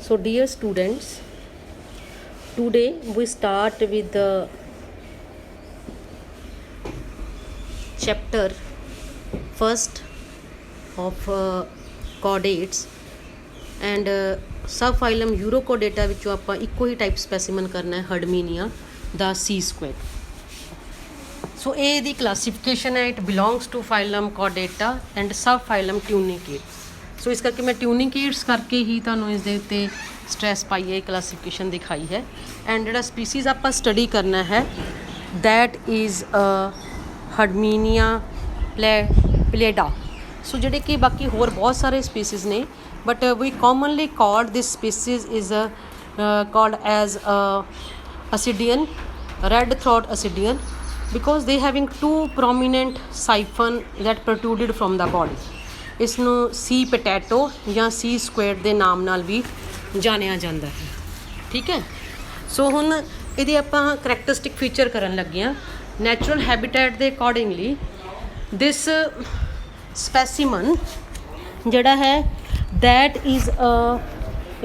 So dear students, today we start with the chapter first of chordates and subphylum Urochordata ਵਿੱਚੋਂ ਆਪਾਂ ਇੱਕੋ ਹੀ type ਸਪੈਸੀਮਨ ਕਰਨਾ ਹੈ ਹਰਡਮੀਨੀਆ ਦਾ ਸੀ squirt. ਸੋ ਇਹ ਇਹਦੀ ਕਲਾਸੀਫਿਕੇਸ਼ਨ ਹੈ। ਇਟ ਬਿਲੋਂਗਸ ਟੂ ਫਾਈਲਮ ਚੌਰਡੇਟਾ ਐਂਡ ਸਬ ਫਾਈਲਮ ਟਿਊਨੀਕੇਟ। ਸੋ ਇਸ ਕਰਕੇ ਮੈਂ ਟਿਊਨੀਕੇਟਸ ਕਰਕੇ ਹੀ ਤੁਹਾਨੂੰ ਇਸ ਦੇ ਉੱਤੇ ਸਟ੍ਰੈਸ ਪਾਈ ਹੈ, ਕਲਾਸੀਫਿਕੇਸ਼ਨ ਦਿਖਾਈ ਹੈ। ਐਂਡ ਜਿਹੜਾ ਸਪੀਸੀਜ਼ ਆਪਾਂ ਸਟੱਡੀ ਕਰਨਾ ਹੈ ਦੈਟ ਇਜ਼ ਹਰਡਮੀਨੀਆ ਪਲੇਡਾ। ਸੋ ਜਿਹੜੇ ਕਿ ਬਾਕੀ ਹੋਰ ਬਹੁਤ ਸਾਰੇ ਸਪੀਸੀਜ਼ ਨੇ, but we commonly called this species is called as Ascidian, red throat Ascidian, because they having two prominent siphon that protruded from the body. ਇਸ ਨੂੰ ਸੀ ਪੋਟੈਟੋ ਜਾਂ ਸੀ ਸਕੁਐਡ ਦੇ ਨਾਮ ਨਾਲ ਵੀ ਜਾਣਿਆ ਜਾਂਦਾ ਹੈ। ਠੀਕ ਹੈ। ਸੋ ਹੁਣ ਇਹਦੇ ਆਪਾਂ ਕਰੈਕਟਰਿਸਟਿਕ ਫੀਚਰ ਕਰਨ ਲੱਗੇ ਹਾਂ। ਨੈਚੁਰਲ ਹੈਬਿਟੈਟ ਦੇ ਅਕੋਰਡਿੰਗਲੀ ਦਿਸ ਸਪੈਸੀਮਨ ਜਿਹੜਾ ਹੈ that is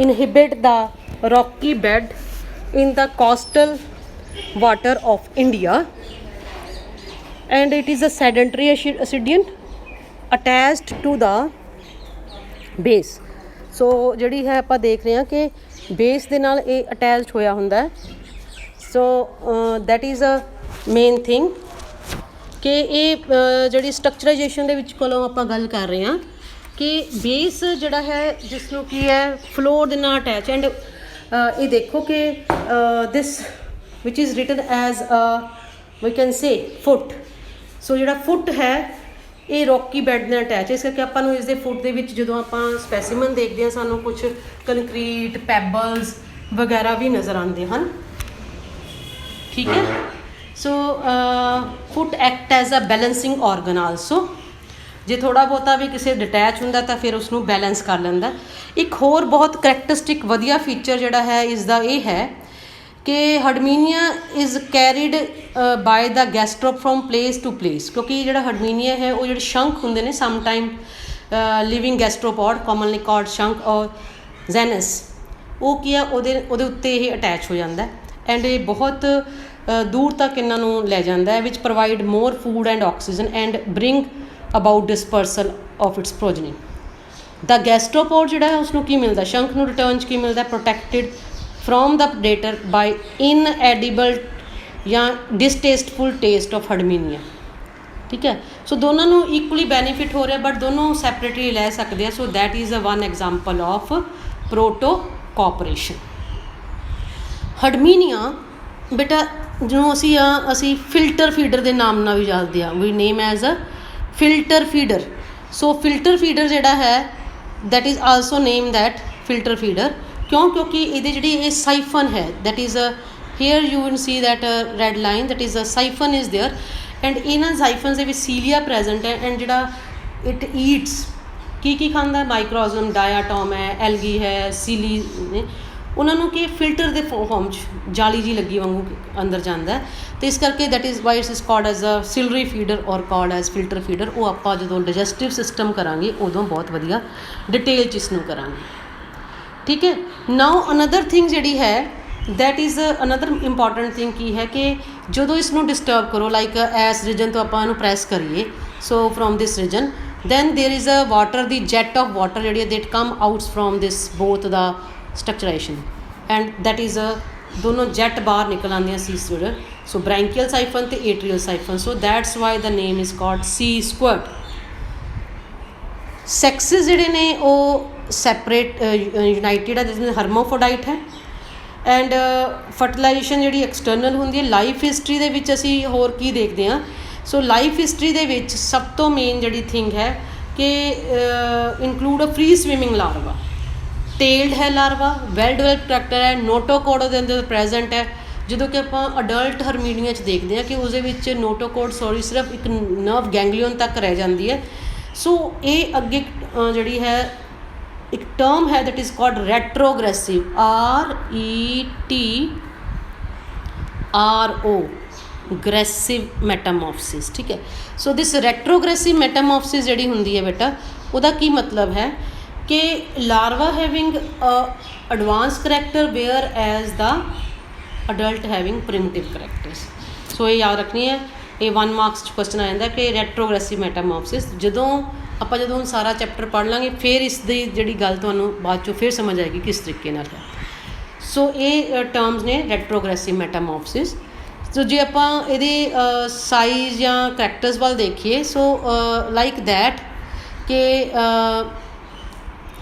inhabit the rocky bed in the coastal water of India, and it is a sedentary ascidian attached to the base. So ਜਿਹੜੀ ਹੈ ਆਪਾਂ ਦੇਖ ਰਹੇ ਹਾਂ ਕਿ ਬੇਸ ਦੇ ਨਾਲ ਇਹ ਅਟੈਚਡ ਹੋਇਆ ਹੁੰਦਾ ਹੈ। ਸੋ that is a main thing ਕਿ ਇਹ ਜਿਹੜੀ ਸਟਰਕਚਰਾਈਜੇਸ਼ਨ ਦੇ ਵਿੱਚ ਕੋਲੋਂ ਆਪਾਂ ਗੱਲ ਕਰ ਰਹੇ ਹਾਂ ਕਿ ਬੇਸ ਜਿਹੜਾ ਹੈ ਜਿਸ ਨੂੰ ਕੀ ਹੈ ਫਲੋਰ ਦੇ ਨਾਲ ਅਟੈਚ। ਐਂਡ ਇਹ ਦੇਖੋ ਕਿ this which is written as we can say foot. So ਜਿਹੜਾ ਫੁੱਟ ਹੈ ਇਹ ਰੌਕੀ ਬੈਡ ਨਾਲ ਅਟੈਚ ਹੈ। ਇਸ ਕਰਕੇ ਆਪਾਂ ਨੂੰ ਇਸ ਦੇ ਫੁੱਟ ਦੇ ਵਿੱਚ ਜਦੋਂ ਆਪਾਂ ਸਪੈਸੀਮਨ ਦੇਖਦੇ ਹਾਂ ਸਾਨੂੰ ਕੁਝ ਕੰਕਰੀਟ ਪੈਬਲਸ ਵਗੈਰਾ ਵੀ ਨਜ਼ਰ ਆਉਂਦੇ ਹਨ। ਠੀਕ ਹੈ। So foot act as a balancing organ also. ਜੇ ਥੋੜ੍ਹਾ ਬਹੁਤਾ ਵੀ ਕਿਸੇ ਡਿਟੈਚ ਹੁੰਦਾ ਤਾਂ ਫਿਰ ਉਸਨੂੰ ਬੈਲੈਂਸ ਕਰ ਲੈਂਦਾ। ਇੱਕ ਹੋਰ ਬਹੁਤ ਕਰੈਕਟਰਿਸਟਿਕ ਵਧੀਆ ਫੀਚਰ ਜਿਹੜਾ ਹੈ ਇਸ ਦਾ ਇਹ ਹੈ ਕਿ Herdmania is carried by the gastropod from place to place. ਕਿਉਂਕਿ ਜਿਹੜਾ ਹਰਡਮੀਨੀਆ ਹੈ ਉਹ ਜਿਹੜੇ ਸ਼ੰਖ ਹੁੰਦੇ ਨੇ some time living gastropod commonly called ਸ਼ੰਖ ਔਰ ਜ਼ੈਨਸ, ਉਹ ਕੀ ਆ ਉਹਦੇ ਉੱਤੇ ਇਹ ਅਟੈਚ ਹੋ ਜਾਂਦਾ ਐਂਡ ਇਹ ਬਹੁਤ ਦੂਰ ਤੱਕ ਇਹਨਾਂ ਨੂੰ ਲੈ ਜਾਂਦਾ ਹੈ which provide more food and oxygen and bring about dispersal of its progeny. The gastropod ਜਿਹੜਾ ਹੈ ਉਸਨੂੰ ਕੀ ਮਿਲਦਾ, ਸ਼ੰਖ ਨੂੰ ਰਿਟਰਨ 'ਚ ਕੀ ਮਿਲਦਾ, protected from the predator by inedible ਜਾਂ distasteful taste of herdmenia. ਠੀਕ ਹੈ। ਸੋ ਦੋਨਾਂ ਨੂੰ ਇਕੁਅਲੀ ਬੈਨੀਫਿਟ ਹੋ ਰਿਹਾ ਬਟ ਦੋਨੋਂ ਸੈਪਰੇਟਲੀ ਲੈ ਸਕਦੇ ਆ। So that is a one example of protocooperation. Herdmania ਬੇਟਾ ਜਿਹਨੂੰ ਅਸੀਂ ਫਿਲਟਰ ਫੀਡਰ ਦੇ ਨਾਮ ਨਾਲ ਵੀ ਜਾਣਦੇ ਹਾਂ, we name as a filter feeder. So filter feeder ਜਿਹੜਾ ਹੈ that is also name that filter feeder. ਕਿਉਂਕਿ ਇਹਦੇ ਜਿਹੜੀ ਇਹ ਸਾਈਫਨ ਹੈ that is here you will see that red line that is a siphon is there and ਇਹਨਾਂ siphons ਦੇ ਵਿੱਚ ਸੀਲੀਆ ਪ੍ਰੈਜੈਂਟ ਹੈ। ਐਂਡ ਜਿਹੜਾ ਇਟ ਈਟਸ ਕੀ ਖਾਂਦਾ, ਮਾਈਕਰੋਜ਼ਮ ਡਾਇਆਟੋਮ ਹੈ, ਐਲਗੀ ਹੈ, ਸੀਲੀ ਨੇ, ਉਹਨਾਂ ਨੂੰ ਕਿ ਫਿਲਟਰ ਦੇ ਫੋਰਮ 'ਚ ਜਾਲੀ ਜੀ ਲੱਗੀ ਵਾਂਗੂ ਅੰਦਰ ਜਾਂਦਾ ਅਤੇ ਇਸ ਕਰਕੇ that is why it is called as a ciliary feeder or called as filter feeder. ਉਹ ਆਪਾਂ ਜਦੋਂ ਡਾਈਜੈਸਟਿਵ ਸਿਸਟਮ ਕਰਾਂਗੇ ਉਦੋਂ ਬਹੁਤ ਵਧੀਆ ਡਿਟੇਲ 'ਚ ਇਸ ਨੂੰ ਕਰਾਂਗੇ। ਠੀਕ ਹੈ। ਨਾਓ ਅਨਦਰ ਥਿੰਗ ਜਿਹੜੀ ਹੈ that is another important thing ਕੀ ਹੈ ਕਿ ਜਦੋਂ ਇਸ ਨੂੰ ਡਿਸਟਰਬ ਕਰੋ ਲਾਈਕ ਐਸ ਰੀਜਨ ਤੋਂ ਆਪਾਂ ਇਹਨੂੰ ਪ੍ਰੈਸ ਕਰੀਏ, so from this region then there is a water ਦੀ ਜੈਟ ਆਫ ਵਾਟਰ ਜਿਹੜੀ ਹੈ that come outs from this both the structuration and that is ਦੋਨੋਂ ਜੈਟ ਬਾਹਰ ਨਿਕਲ ਆਉਂਦੀਆਂ sea squirt. So branchial siphon ਤੇ atrial siphon. So that's why the name is called sea squirt. ਸੈਕਸਿਸ ਜਿਹੜੇ ਨੇ ਉਹ ਸੈਪਰੇਟ ਯੂਨਾਈਟਿਡ ਹੈ, ਜਿਸमें ਹਰਮੋਫੋਡਾਈਟ ਹੈ ਐਂਡ ਫਰਟੀਲਾਈਜੇਸ਼ਨ ਜਿਹੜੀ ਐਕਸਟਰਨਲ ਹੁੰਦੀ ਹੈ। ਲਾਈਫ ਹਿਸਟਰੀ ਦੇ ਵਿੱਚ ਅਸੀਂ ਹੋਰ ਕੀ ਦੇਖਦੇ ਹਾਂ। ਸੋ ਲਾਈਫ ਹਿਸਟਰੀ ਦੇ ਵਿੱਚ ਸਭ ਤੋਂ ਮੇਨ ਜਿਹੜੀ ਥਿੰਗ ਹੈ ਕਿ include a free swimming larva, tailed ਹੈ ਲਾਰਵਾ, ਵੈਲ ਡਿਵੈਲਪਡ ਕਰੈਕਟਰ ਹੈ, ਨੋਟੋਕੋਡ ਉਹਦੇ ਅੰਦਰ ਪ੍ਰੈਜੈਂਟ ਹੈ। ਜਦੋਂ ਕਿ ਆਪਾਂ ਅਡਲਟ ਹਰਮੀਨੀਆ 'ਚ ਦੇਖਦੇ ਹਾਂ ਕਿ ਉਸਦੇ ਵਿੱਚ ਨੋਟੋਕੋਡ ਸਿਰਫ ਇੱਕ ਨਰਵ ਗੈਂਗਲੀਓਨ ਤੱਕ ਰਹਿ ਜਾਂਦੀ ਹੈ। ਸੋ ਇਹ ਅੱਗੇ ਜਿਹੜੀ ਹੈ ਇੱਕ ਟਰਮ ਹੈ ਦੈਟ ਇਜ਼ ਕਾਲਡ ਰੈਟਰੋਗ੍ਰੈਸਿਵ, RETRO ਗ੍ਰੈਸਿਵ ਮੈਟਾਮੋਰਫਸਿਸ। ਠੀਕ ਹੈ। ਸੋ ਦਿਸ ਰੈਟਰੋਗ੍ਰੈਸਿਵ ਮੈਟਾਮੋਰਫਸਿਸ ਜਿਹੜੀ ਹੁੰਦੀ ਹੈ ਬੇਟਾ ਉਹਦਾ ਕੀ ਮਤਲਬ ਹੈ कि larva having advance character whereas the adult having primitive characters. So ये याद रखनी है, ये 1 मार्क्स क्वेश्चन आ जाता कि रेट्रोग्रेसिव मैटामॉर्फसिस। ਜਦੋਂ ਹੁਣ ਸਾਰਾ ਚੈप्टर पढ़ ਲਾਂਗੇ ਫਿਰ ਇਸ ਦੀ ਜਿਹੜੀ ਗੱਲ ਤੁਹਾਨੂੰ ਬਾਅਦ ਚੋਂ ਫਿਰ ਸਮਝ ਆਏਗੀ ਕਿਸ ਤਰੀਕੇ ਨਾਲ ਹੈ। ਸੋ ਇਹ ਟਰਮਸ ਨੇ ਰੈਟਰੋਗ੍ਰੈਸਿਵ ਮੈਟਾਮੋਰਫਸਿਸ। ਸੋ ਜੇ ਆਪਾਂ ਇਹਦੇ ਸਾਈਜ਼ ਜਾਂ ਕਰੈਕਟਰਸ ਵੱਲ ਦੇਖੀਏ, ਸੋ ਲਾਈਕ ਦੈਟ ਕਿ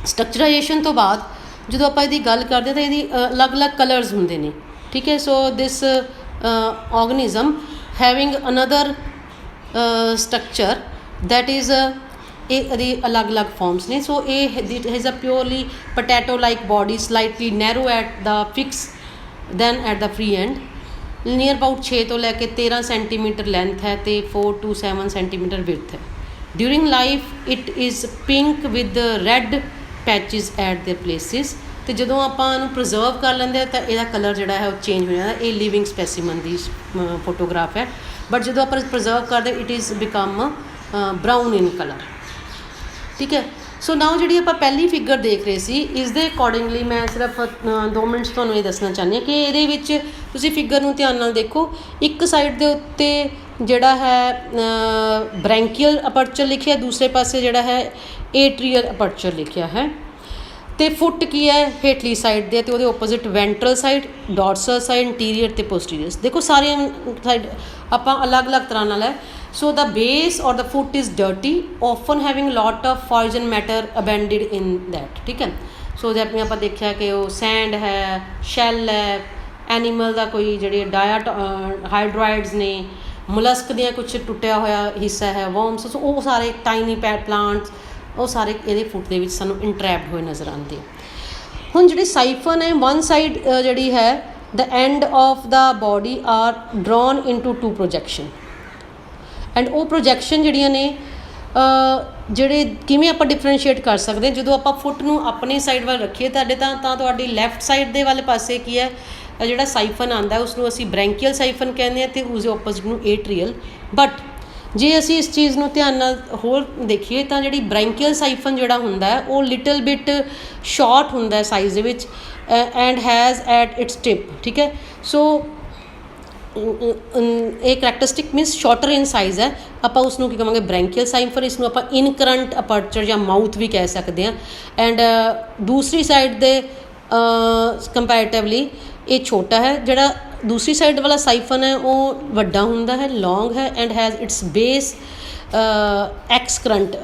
ਸਟਰਕਚਰਾਈਜੇਸ਼ਨ ਤੋਂ ਬਾਅਦ ਜਦੋਂ ਆਪਾਂ ਇਹਦੀ ਗੱਲ ਕਰਦੇ ਤਾਂ ਇਹਦੀ ਅਲੱਗ-ਅਲੱਗ ਕਲਰਸ ਹੁੰਦੇ ਨੇ, ਠੀਕ ਹੈ। So this organism having another structure that is ਇਹ ਇਹਦੀ ਅਲੱਗ-ਅਲੱਗ ਫਾਰਮਸ ਨੇ। ਸੋ ਇਹ it has a purely potato like body, slightly narrow at the fixed than at the free end, near about 6 ਤੋਂ ਲੈ ਕੇ 13 ਸੈਂਟੀਮੀਟਰ ਲੈਂਥ ਹੈ ਅਤੇ 4 to 7 centimetre width ਹੈ। During life it is pink with red patches at there places. ਅਤੇ ਜਦੋਂ ਆਪਾਂ ਇਹਨੂੰ preserve ਕਰ ਲੈਂਦੇ ਹਾਂ ਤਾਂ ਇਹਦਾ ਕਲਰ ਜਿਹੜਾ ਹੈ ਉਹ ਚੇਂਜ ਹੋ ਜਾਂਦਾ। ਇਹ ਲਿਵਿੰਗ ਸਪੈਸੀਮਨ ਦੀ ਫੋਟੋਗ੍ਰਾਫ ਹੈ, ਬਟ ਜਦੋਂ ਆਪਾਂ ਪ੍ਰੀਜ਼ਰਵ ਕਰਦੇ it is become brown in colour, ਠੀਕ ਹੈ। ਸੋ ਨਾਓ ਜਿਹੜੀ ਆਪਾਂ ਪਹਿਲੀ ਫਿਗਰ ਦੇਖ ਰਹੇ ਸੀ, ਇਸ ਦੇ ਅਕੋਰਡਿੰਗਲੀ ਮੈਂ ਸਿਰਫ 2 ਮਿੰਟ ਤੁਹਾਨੂੰ ਇਹ ਦੱਸਣਾ ਚਾਹੁੰਦੀ ਹਾਂ ਕਿ ਇਹਦੇ ਵਿੱਚ ਤੁਸੀਂ ਫਿਗਰ ਨੂੰ ਧਿਆਨ ਨਾਲ ਦੇਖੋ। ਇੱਕ ਸਾਈਡ ਦੇ ਉੱਤੇ ਜਿਹੜਾ ਹੈ ਬ੍ਰੈਂਕੀਅਲ ਅਪਰਚਰ ਲਿਖਿਆ, ਦੂਸਰੇ ਪਾਸੇ ਜਿਹੜਾ ਹੈ ਏਟਰੀਅਲ ਅਪਰਚਰ ਲਿਖਿਆ ਹੈ। ਅਤੇ ਫੁੱਟ ਕੀ ਹੈ ਹੇਠਲੀ ਸਾਈਡ ਦੇ, ਅਤੇ ਉਹਦੇ ਓਪੋਜ਼ਿਟ ਵੈਂਟਰਲ ਸਾਈਡ, ਡੋਰਸਲ ਸਾਈਡ, ਇੰਟੀਰੀਅਰ ਅਤੇ ਪੋਸਟੀਰੀਅਰ। ਦੇਖੋ ਸਾਰੇ ਸਾਈਡ ਆਪਾਂ ਅਲੱਗ-ਅਲੱਗ ਤਰ੍ਹਾਂ ਨਾਲ ਹੈ। So the base or the foot is dirty, often having lot of foreign matter abandoned in that, ठीक है। सो ਜਿਵੇਂ ਆਪਾਂ ਦੇਖਿਆ ਕਿ ਉਹ ਸੈਂਡ ਹੈ, ਸ਼ੈਲ ਹੈ, ਐਨੀਮਲ ਦਾ ਕੋਈ ਜਿਹੜੇ ਡਾਇਟ ਹਾਈਡਰਾਈਡਸ ਨੇ, ਮੁਲਸਕ ਦੀਆਂ ਕੁਛ ਟੁੱਟਿਆ ਹੋਇਆ ਹਿੱਸਾ ਹੈ, ਵਰਮਸ, ਸੋ ਉਹ ਸਾਰੇ ਟਾਈਨੀ ਪਲਾਂਟਸ ਉਹ ਸਾਰੇ ਇਹਦੇ ਫੁੱਟ ਦੇ ਵਿੱਚ ਸਾਨੂੰ ਇੰਟਰੈਪਡ ਹੋਏ ਨਜ਼ਰ ਆਉਂਦੇ ਆ। ਹੁਣ ਜਿਹੜੀ ਸਾਈਫਨ ਹੈ, ਵਨ ਸਾਈਡ ਜਿਹੜੀ ਹੈ the end of the body are drawn into 2 projection, and ਉਹ ਪ੍ਰੋਜੈਕਸ਼ਨ ਜਿਹੜੀਆਂ ਨੇ ਜਿਹੜੇ ਕਿਵੇਂ ਆਪਾਂ ਡਿਫਰੈਂਸ਼ੀਏਟ ਕਰ ਸਕਦੇ ਹਾਂ। ਜਦੋਂ ਆਪਾਂ ਫੁੱਟ ਨੂੰ ਆਪਣੀ ਸਾਈਡ ਵੱਲ ਰੱਖੀਏ ਤੁਹਾਡੇ ਤਾਂ ਤੁਹਾਡੀ ਲੈਫਟ ਸਾਈਡ ਦੇ ਵਾਲੇ ਪਾਸੇ ਕੀ ਹੈ ਜਿਹੜਾ ਸਾਈਫਨ ਆਉਂਦਾ ਉਸਨੂੰ ਅਸੀਂ ਬ੍ਰੈਂਕੀਅਲ ਸਾਈਫਨ ਕਹਿੰਦੇ ਹਾਂ ਅਤੇ ਉਸਦੇ ਓਪੋਜ਼ਿਟ ਨੂੰ ਏਟਰੀਅਲ। ਬਟ ਜੇ ਅਸੀਂ ਇਸ ਚੀਜ਼ ਨੂੰ ਧਿਆਨ ਨਾਲ ਹੋਰ ਦੇਖੀਏ ਤਾਂ ਜਿਹੜੀ ਬ੍ਰੈਂਕੀਅਲ ਸਾਈਫਨ ਜਿਹੜਾ ਹੁੰਦਾ ਹੈ ਉਹ ਲਿਟਲ ਬਿਟ ਸ਼ਾਰਟ ਹੁੰਦਾ ਸਾਈਜ਼ ਦੇ ਵਿੱਚ and has at it's tip, ਠੀਕ ਹੈ। ਸੋ ਇਹ ਕਰੈਕਟਰਿਸਟਿਕ ਮੀਨਸ ਸ਼ਾਰਟਰ ਇਨ ਸਾਈਜ਼ ਹੈ। ਆਪਾਂ ਉਸਨੂੰ ਕੀ ਕਹਾਂਗੇ ਬ੍ਰੈਂਕੀਅਲ ਸਾਈਫਨ, ਇਸਨੂੰ ਆਪਾਂ ਇਨਕਰੰਟ ਅਪਰਚਰ ਜਾਂ ਮਾਊਥ ਵੀ ਕਹਿ ਸਕਦੇ ਹਾਂ। ਐਂਡ ਦੂਸਰੀ ਸਾਈਡ ਦੇ ਕੰਪੈਰੇਟਿਵਲੀ ਇਹ ਛੋਟਾ ਹੈ, ਜਿਹੜਾ ਦੂਸਰੀ ਸਾਈਡ ਵਾਲਾ ਸਾਈਫਨ ਹੈ ਉਹ ਵੱਡਾ ਹੁੰਦਾ ਹੈ, ਲੌਂਗ ਹੈ ਐਂਡ ਹੈਜ਼ ਇਟਸ ਬੇਸ ਐਕਸਕਰੰਟ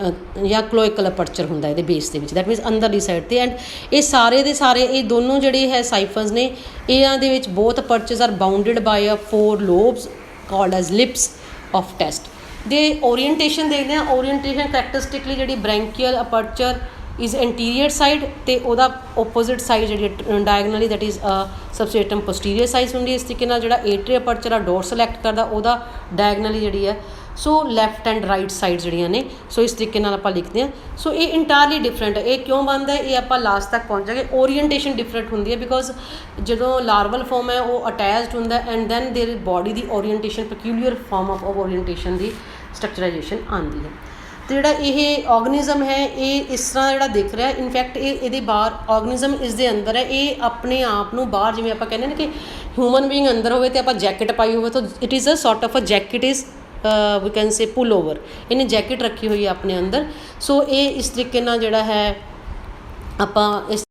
ਜਾਂ ਕਲੋਇਕਲ ਅਪਰਚਰ ਹੁੰਦਾ ਇਹਦੇ ਬੇਸ ਦੇ ਵਿੱਚ, ਦੈਟ ਮੀਨਸ ਅੰਦਰਲੀ ਸਾਈਡ 'ਤੇ। ਐਂਡ ਇਹ ਸਾਰੇ ਦੇ ਸਾਰੇ ਇਹ ਦੋਨੋਂ ਜਿਹੜੇ ਹੈ ਸਾਈਫਨਸ ਨੇ ਇਹਨਾਂ ਦੇ ਵਿੱਚ both apertures are bounded by a 4 lobes called as lips of test. ਦੇ ਓਰੀਐਂਟੇਸ਼ਨ ਦੇਖਦੇ ਹਾਂ, ਓਰੀਐਂਟੇਸ਼ਨ ਕਰੈਕਟਰਿਸਟਿਕਲੀ ਜਿਹੜੀ branchial aperture is interior side ਅਤੇ ਉਹਦਾ ਓਪੋਜ਼ਿਟ ਸਾਈਡ ਜਿਹੜੀ diagonally that is substratum posterior side ਹੁੰਦੀ ਹੈ। ਇਸ ਤਰੀਕੇ ਨਾਲ ਜਿਹੜਾ ਏਟਰੀਅਲ ਅਪਰਚਰ ਆ ਡੋਰਸਲ ਐਕਟ ਕਰਦਾ, ਉਹਦਾ ਡਾਇਗਨਲੀ ਜਿਹੜੀ ਹੈ ਸੋ ਲੈਫਟ ਐਂਡ ਰਾਈਟ ਸਾਈਡ ਜਿਹੜੀਆਂ ਨੇ, ਸੋ ਇਸ ਤਰੀਕੇ ਨਾਲ ਆਪਾਂ ਲਿਖਦੇ ਹਾਂ। ਸੋ ਇਹ ਇੰਟਾਇਰਲੀ ਡਿਫਰੈਂਟ ਹੈ। ਇਹ ਕਿਉਂ ਬਣਦਾ ਹੈ ਇਹ ਆਪਾਂ ਲਾਸਟ ਤੱਕ ਪਹੁੰਚਾਂਗੇ। ਓਰੀਐਂਟੇਸ਼ਨ ਡਿਫਰੈਂਟ ਹੁੰਦੀ ਹੈ ਬਿਕੋਜ਼ ਜਦੋਂ ਲਾਰਵਲ ਫਾਰਮ ਹੈ ਉਹ ਅਟੈਚਡ ਹੁੰਦਾ and then there body the orientation ਪੈਕਿਊਲੀਅਰ farm of orientation ਦੀ ਸਟਰਕਚਰਾਈਜੇਸ਼ਨ ਆਉਂਦੀ ਹੈ। ਅਤੇ ਜਿਹੜਾ ਇਹ ਆਰਗਨਿਜ਼ਮ ਹੈ ਇਹ ਇਸ ਤਰ੍ਹਾਂ ਜਿਹੜਾ ਦਿਖ ਰਿਹਾ, ਇਨਫੈਕਟ ਇਹਦੇ ਬਾਹਰ ਆਰਗਨਿਜ਼ਮ ਇਸ ਦੇ ਅੰਦਰ ਹੈ। ਇਹ ਆਪਣੇ ਆਪ ਨੂੰ ਬਾਹਰ ਜਿਵੇਂ ਆਪਾਂ ਕਹਿੰਦੇ ਨੇ ਕਿ ਹਿਊਮਨ ਬੀਇੰਗ ਅੰਦਰ ਹੋਵੇ ਅਤੇ ਆਪਾਂ ਜੈਕਟ ਪਾਈ ਹੋਵੇ ਤਾਂ it is a sort of a jacket is we can say pullover, ਇਹਨੇ ਜੈਕਟ ਰੱਖੀ ਹੋਈ ਹੈ ਆਪਣੇ ਅੰਦਰ। ਸੋ ਇਹ ਇਸ ਤਰੀਕੇ ਨਾਲ ਜਿਹੜਾ ਹੈ ਆਪਾਂ ਇਸ